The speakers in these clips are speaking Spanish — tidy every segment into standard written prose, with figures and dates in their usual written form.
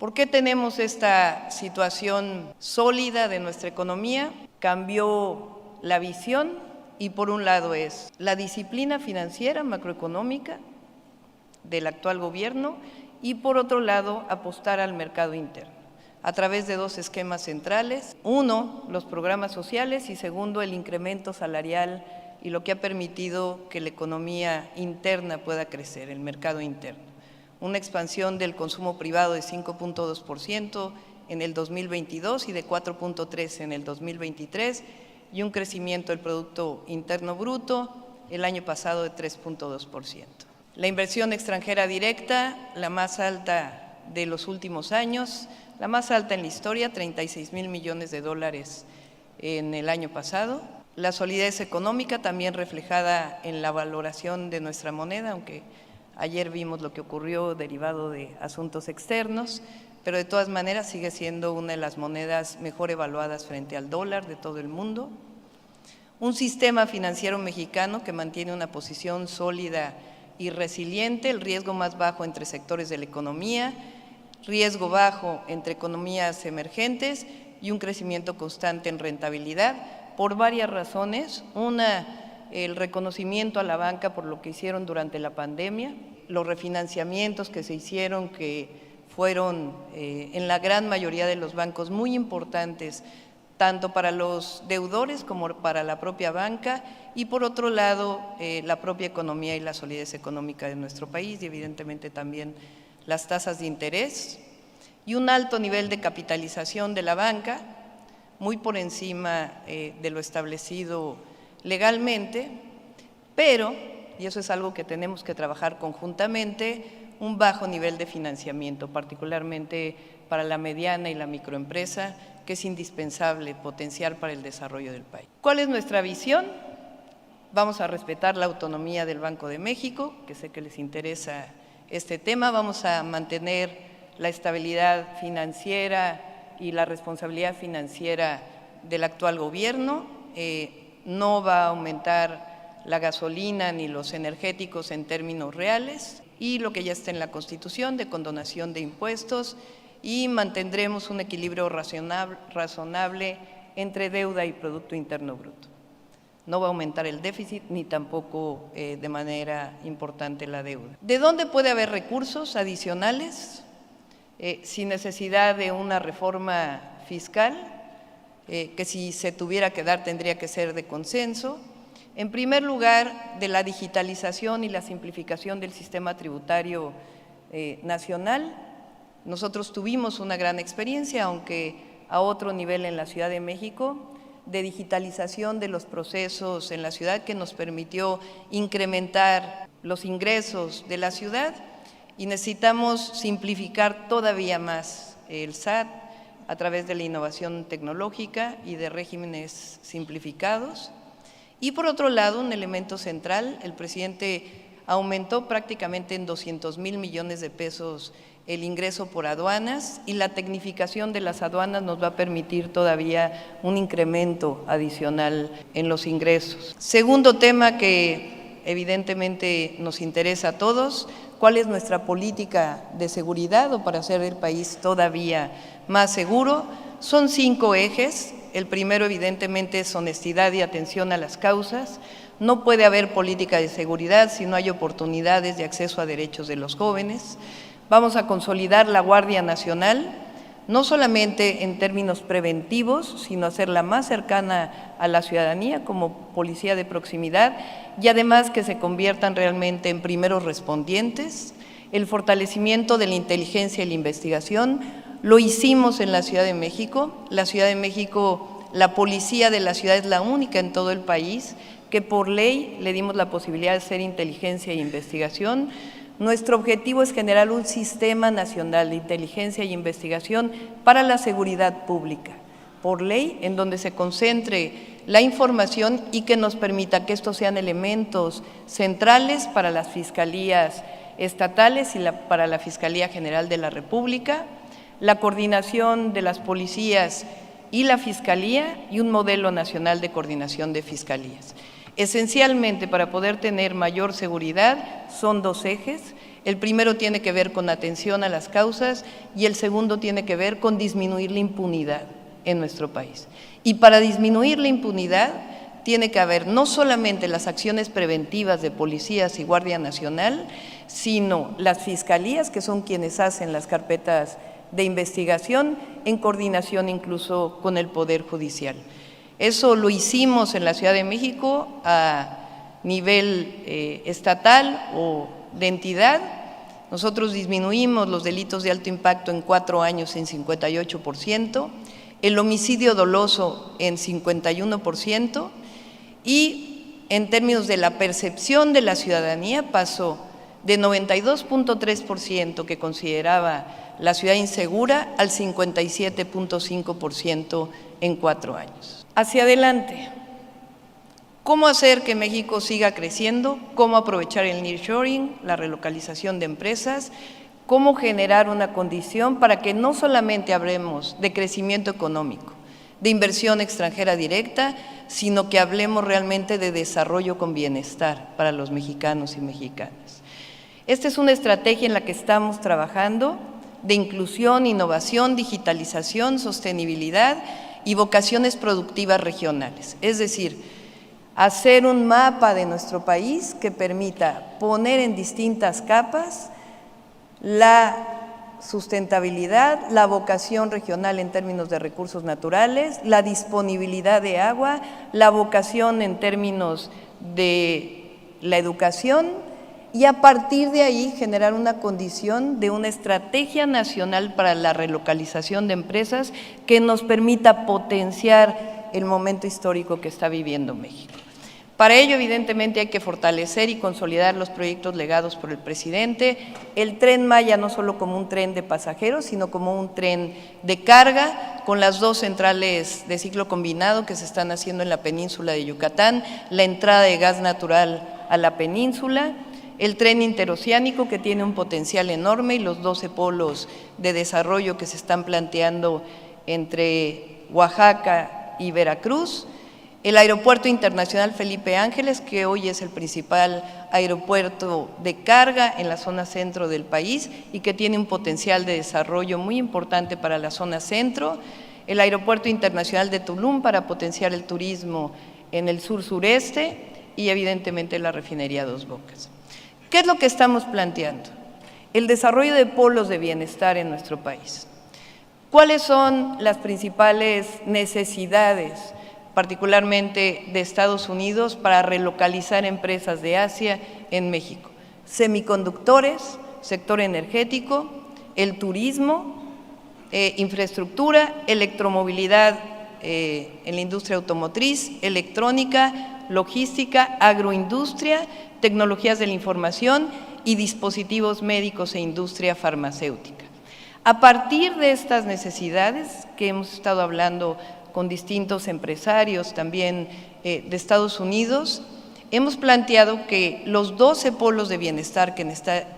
¿Por qué tenemos esta situación sólida de nuestra economía? Cambió la visión y por un lado es la disciplina financiera macroeconómica del actual gobierno y por otro lado apostar al mercado interno a través de dos esquemas centrales: uno, los programas sociales, y segundo, el incremento salarial y lo que ha permitido que la economía interna pueda crecer, el mercado interno. Una expansión del consumo privado de 5.2% en el 2022 y de 4.3% en el 2023 y un crecimiento del Producto Interno Bruto el año pasado de 3.2%. La inversión extranjera directa, la más alta de los últimos años, la más alta en la historia, 36,000 millones de dólares en el año pasado. La solidez económica también reflejada en la valoración de nuestra moneda, aunque ayer vimos lo que ocurrió derivado de asuntos externos, pero de todas maneras sigue siendo una de las monedas mejor evaluadas frente al dólar de todo el mundo. Un sistema financiero mexicano que mantiene una posición sólida y resiliente, el riesgo más bajo entre sectores de la economía, riesgo bajo entre economías emergentes y un crecimiento constante en rentabilidad por varias razones. Una, el reconocimiento a la banca por lo que hicieron durante la pandemia, los refinanciamientos que se hicieron que fueron en la gran mayoría de los bancos muy importantes, tanto para los deudores como para la propia banca, y por otro lado la propia economía y la solidez económica de nuestro país y evidentemente también las tasas de interés y un alto nivel de capitalización de la banca, muy por encima de lo establecido legalmente, pero, y eso es algo que tenemos que trabajar conjuntamente, un bajo nivel de financiamiento, particularmente para la mediana y la microempresa, que es indispensable potenciar para el desarrollo del país. ¿Cuál es nuestra visión? Vamos a respetar la autonomía del Banco de México, que sé que les interesa este tema. Vamos a mantener la estabilidad financiera y la responsabilidad financiera del actual gobierno. No va a aumentar la gasolina ni los energéticos en términos reales y lo que ya está en la Constitución de condonación de impuestos, y mantendremos un equilibrio razonable entre deuda y Producto Interno Bruto. No va a aumentar el déficit ni tampoco de manera importante la deuda. ¿De dónde puede haber recursos adicionales? Sin necesidad de una reforma fiscal, que si se tuviera que dar tendría que ser de consenso. En primer lugar, de la digitalización y la simplificación del sistema tributario nacional. Nosotros tuvimos una gran experiencia, aunque a otro nivel en la Ciudad de México, de digitalización de los procesos en la ciudad que nos permitió incrementar los ingresos de la ciudad, y necesitamos simplificar todavía más el SAT a través de la innovación tecnológica y de regímenes simplificados. Y por otro lado, un elemento central, el presidente aumentó prácticamente en 200,000 millones de pesos el ingreso por aduanas, y la tecnificación de las aduanas nos va a permitir todavía un incremento adicional en los ingresos. Segundo tema que evidentemente nos interesa a todos: ¿cuál es nuestra política de seguridad o para hacer el país todavía más seguro? Son 5 ejes. El primero evidentemente es honestidad y atención a las causas. No puede haber política de seguridad si no hay oportunidades de acceso a derechos de los jóvenes. Vamos a consolidar la Guardia Nacional, no solamente en términos preventivos, sino hacerla más cercana a la ciudadanía como policía de proximidad, y además que se conviertan realmente en primeros respondientes. El fortalecimiento de la inteligencia y la investigación lo hicimos en la Ciudad de México. La Ciudad de México, la policía de la ciudad es la única en todo el país que por ley le dimos la posibilidad de hacer inteligencia e investigación. Nuestro objetivo es generar un sistema nacional de inteligencia y investigación para la seguridad pública, por ley, en donde se concentre la información y que nos permita que estos sean elementos centrales para las fiscalías estatales y para la Fiscalía General de la República, la coordinación de las policías y la Fiscalía y un modelo nacional de coordinación de fiscalías. Esencialmente, para poder tener mayor seguridad, son 2 ejes: El primero tiene que ver con atención a las causas y el segundo tiene que ver con disminuir la impunidad en nuestro país. Y para disminuir la impunidad tiene que haber no solamente las acciones preventivas de policías y Guardia Nacional, sino las fiscalías, que son quienes hacen las carpetas de investigación, en coordinación incluso con el Poder Judicial. Eso lo hicimos en la Ciudad de México a nivel estatal o de entidad. Nosotros disminuimos los delitos de alto impacto en 4 años en 58%, el homicidio doloso en 51%, y en términos de la percepción de la ciudadanía pasó de 92.3% que consideraba la ciudad insegura al 57.5% en 4 años. Hacia adelante, ¿cómo hacer que México siga creciendo? ¿Cómo aprovechar el nearshoring, la relocalización de empresas? ¿Cómo generar una condición para que no solamente hablemos de crecimiento económico, de inversión extranjera directa, sino que hablemos realmente de desarrollo con bienestar para los mexicanos y mexicanas? Esta es una estrategia en la que estamos trabajando de inclusión, innovación, digitalización, sostenibilidad y vocaciones productivas regionales. Es decir, hacer un mapa de nuestro país que permita poner en distintas capas la sustentabilidad, la vocación regional en términos de recursos naturales, la disponibilidad de agua, la vocación en términos de la educación, y a partir de ahí generar una condición de una estrategia nacional para la relocalización de empresas que nos permita potenciar el momento histórico que está viviendo México. Para ello, evidentemente, hay que fortalecer y consolidar los proyectos legados por el presidente, el Tren Maya no solo como un tren de pasajeros, sino como un tren de carga, con las 2 centrales de ciclo combinado que se están haciendo en la península de Yucatán, la entrada de gas natural a la península, el tren interoceánico que tiene un potencial enorme y los 12 polos de desarrollo que se están planteando entre Oaxaca y Veracruz, el Aeropuerto Internacional Felipe Ángeles, que hoy es el principal aeropuerto de carga en la zona centro del país y que tiene un potencial de desarrollo muy importante para la zona centro, el Aeropuerto Internacional de Tulum para potenciar el turismo en el sur-sureste y evidentemente la refinería Dos Bocas. ¿Qué es lo que estamos planteando? El desarrollo de polos de bienestar en nuestro país. ¿Cuáles son las principales necesidades, particularmente de Estados Unidos, para relocalizar empresas de Asia en México? Semiconductores, sector energético, el turismo, infraestructura, electromovilidad en la industria automotriz, electrónica, logística, agroindustria, tecnologías de la información y dispositivos médicos e industria farmacéutica. A partir de estas necesidades que hemos estado hablando con distintos empresarios también de Estados Unidos, hemos planteado que los 12 polos de bienestar que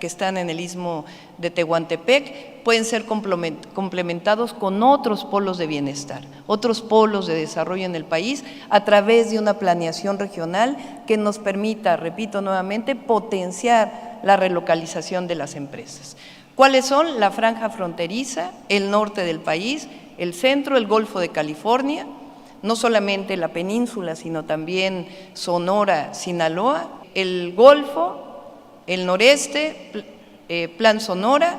están en el Istmo de Tehuantepec pueden ser complementados con otros polos de bienestar, otros polos de desarrollo en el país a través de una planeación regional que nos permita, repito nuevamente, potenciar la relocalización de las empresas. ¿Cuáles son? La franja fronteriza, el norte del país, el centro, el Golfo de California, no solamente la península, sino también Sonora, Sinaloa, el Golfo, el noreste, Plan Sonora,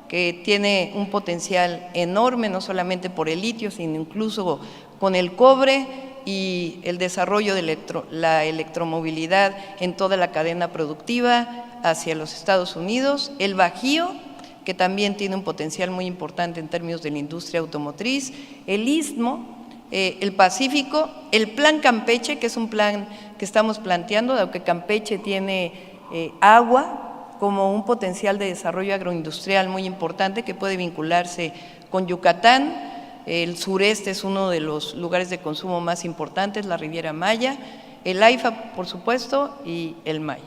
que tiene un potencial enorme, no solamente por el litio, sino incluso con el cobre y el desarrollo de la electromovilidad en toda la cadena productiva hacia los Estados Unidos, el Bajío, que también tiene un potencial muy importante en términos de la industria automotriz, el Istmo, el Pacífico, el Plan Campeche, que es un plan que estamos planteando, dado que Campeche tiene agua como un potencial de desarrollo agroindustrial muy importante que puede vincularse con Yucatán. El sureste es uno de los lugares de consumo más importantes, la Riviera Maya, el AIFA, por supuesto, y el Maya.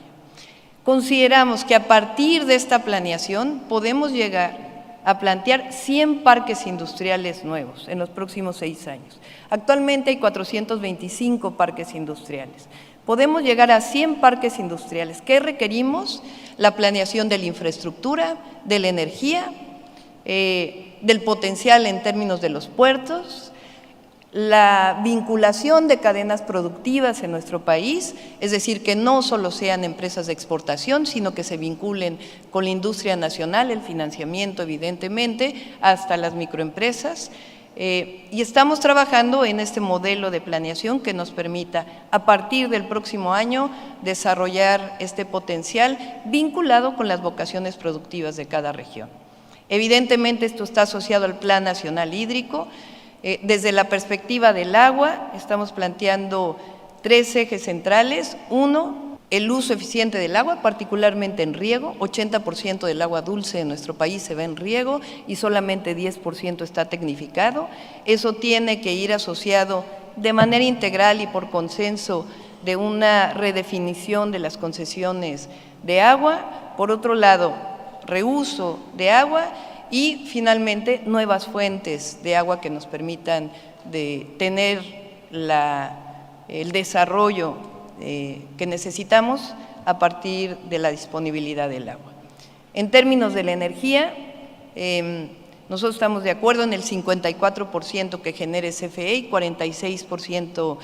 Consideramos que a partir de esta planeación podemos llegar a plantear 100 parques industriales nuevos en los próximos 6 años. Actualmente hay 425 parques industriales, podemos llegar a 100 parques industriales. ¿Qué requerimos? La planeación de la infraestructura, de la energía, del potencial en términos de los puertos, la vinculación de cadenas productivas en nuestro país, es decir, que no solo sean empresas de exportación, sino que se vinculen con la industria nacional, el financiamiento evidentemente, hasta las microempresas. Y estamos trabajando en este modelo de planeación que nos permita, a partir del próximo año, desarrollar este potencial vinculado con las vocaciones productivas de cada región. Evidentemente, esto está asociado al Plan Nacional Hídrico. Desde la perspectiva del agua, estamos planteando 3 ejes centrales. Uno, el uso eficiente del agua, particularmente en riego. 80% del agua dulce en nuestro país se va en riego y solamente 10% está tecnificado. Eso tiene que ir asociado de manera integral y por consenso de una redefinición de las concesiones de agua. Por otro lado, reuso de agua y finalmente nuevas fuentes de agua que nos permitan tener el desarrollo que necesitamos a partir de la disponibilidad del agua. En términos de la energía, nosotros estamos de acuerdo en el 54% que genere CFE y 46%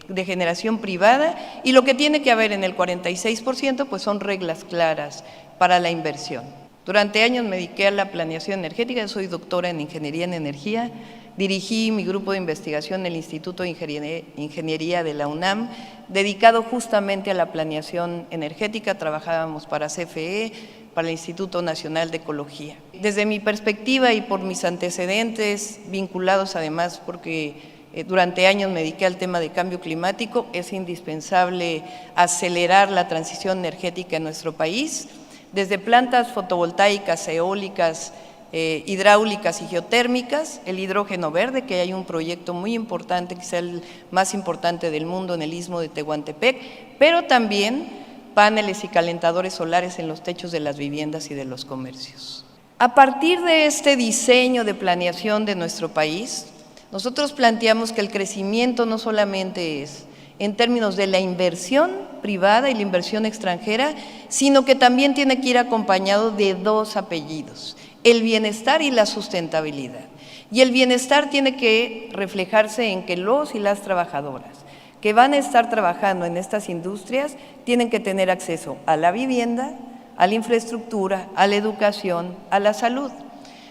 de generación privada, y lo que tiene que haber en el 46% pues son reglas claras para la inversión. Durante años me dediqué a la planeación energética, soy doctora en Ingeniería en Energía, dirigí mi grupo de investigación en el Instituto de Ingeniería de la UNAM, dedicado justamente a la planeación energética. Trabajábamos para CFE, para el Instituto Nacional de Ecología. Desde mi perspectiva y por mis antecedentes, vinculados además porque durante años me dediqué al tema de cambio climático, es indispensable acelerar la transición energética en nuestro país, desde plantas fotovoltaicas, eólicas, hidráulicas y geotérmicas, el hidrógeno verde, que hay un proyecto muy importante, quizá el más importante del mundo en el istmo de Tehuantepec, pero también paneles y calentadores solares en los techos de las viviendas y de los comercios. A partir de este diseño de planeación de nuestro país, nosotros planteamos que el crecimiento no solamente es en términos de la inversión privada y la inversión extranjera, sino que también tiene que ir acompañado de 2 apellidos, el bienestar y la sustentabilidad. Y el bienestar tiene que reflejarse en que los y las trabajadoras que van a estar trabajando en estas industrias tienen que tener acceso a la vivienda, a la infraestructura, a la educación, a la salud.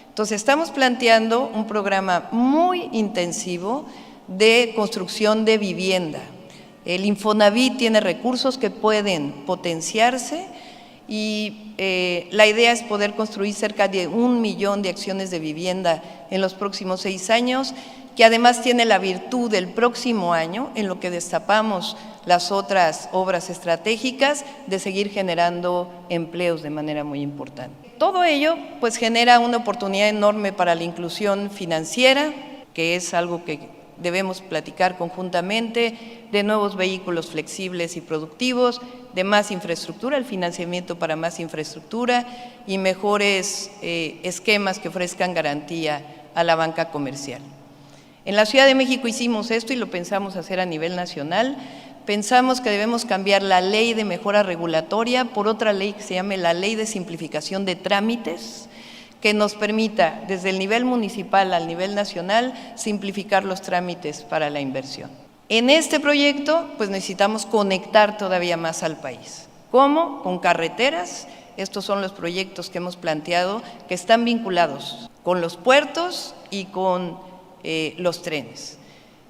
Entonces, estamos planteando un programa muy intensivo de construcción de vivienda. El Infonavit tiene recursos que pueden potenciarse y la idea es poder construir cerca de 1 millón de acciones de vivienda en los próximos 6 años, que además tiene la virtud del próximo año, en lo que destapamos las otras obras estratégicas, de seguir generando empleos de manera muy importante. Todo ello pues genera una oportunidad enorme para la inclusión financiera, que es algo que debemos platicar conjuntamente, de nuevos vehículos flexibles y productivos, de más infraestructura, el financiamiento para más infraestructura y mejores esquemas que ofrezcan garantía a la banca comercial. En la Ciudad de México hicimos esto y lo pensamos hacer a nivel nacional. Pensamos que debemos cambiar la ley de mejora regulatoria por otra ley que se llame la Ley de Simplificación de Trámites, que nos permita, desde el nivel municipal al nivel nacional, simplificar los trámites para la inversión. En este proyecto, pues necesitamos conectar todavía más al país. ¿Cómo? Con carreteras. Estos son los proyectos que hemos planteado que están vinculados con los puertos y con los trenes.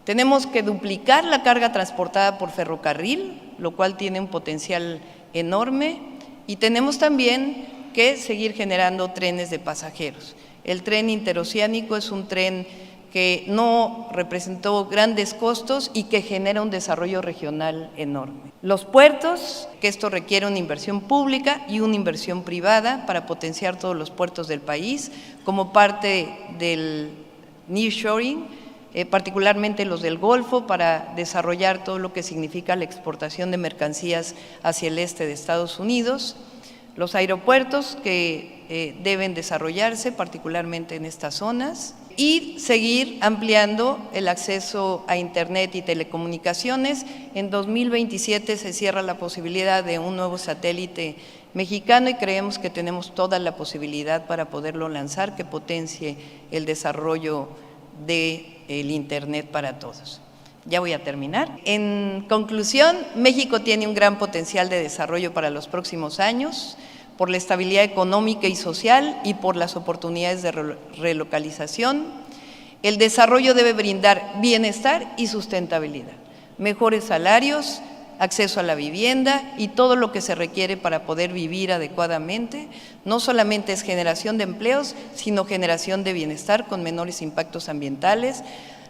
Tenemos que duplicar la carga transportada por ferrocarril, lo cual tiene un potencial enorme, y tenemos también que seguir generando trenes de pasajeros. El tren interoceánico es un tren que no representó grandes costos y que genera un desarrollo regional enorme. Los puertos, que esto requiere una inversión pública y una inversión privada para potenciar todos los puertos del país, como parte del nearshoring, particularmente los del Golfo, para desarrollar todo lo que significa la exportación de mercancías hacia el este de Estados Unidos. Los aeropuertos, que deben desarrollarse, particularmente en estas zonas, y seguir ampliando el acceso a Internet y telecomunicaciones. En 2027 se cierra la posibilidad de un nuevo satélite mexicano y creemos que tenemos toda la posibilidad para poderlo lanzar, que potencie el desarrollo del Internet para todos. Ya voy a terminar. En conclusión, México tiene un gran potencial de desarrollo para los próximos años, por la estabilidad económica y social y por las oportunidades de relocalización. El desarrollo debe brindar bienestar y sustentabilidad, mejores salarios, acceso a la vivienda y todo lo que se requiere para poder vivir adecuadamente. No solamente es generación de empleos, sino generación de bienestar con menores impactos ambientales.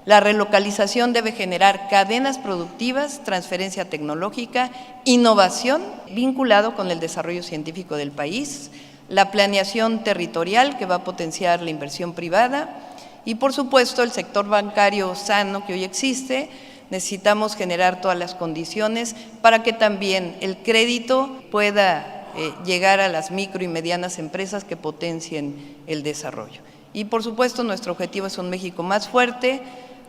La relocalización debe generar cadenas productivas, transferencia tecnológica, innovación vinculado con el desarrollo científico del país, la planeación territorial que va a potenciar la inversión privada y, por supuesto, el sector bancario sano que hoy existe. Necesitamos generar todas las condiciones para que también el crédito pueda llegar a las micro y medianas empresas que potencien el desarrollo. Y, por supuesto, nuestro objetivo es un México más fuerte,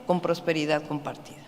con prosperidad compartida.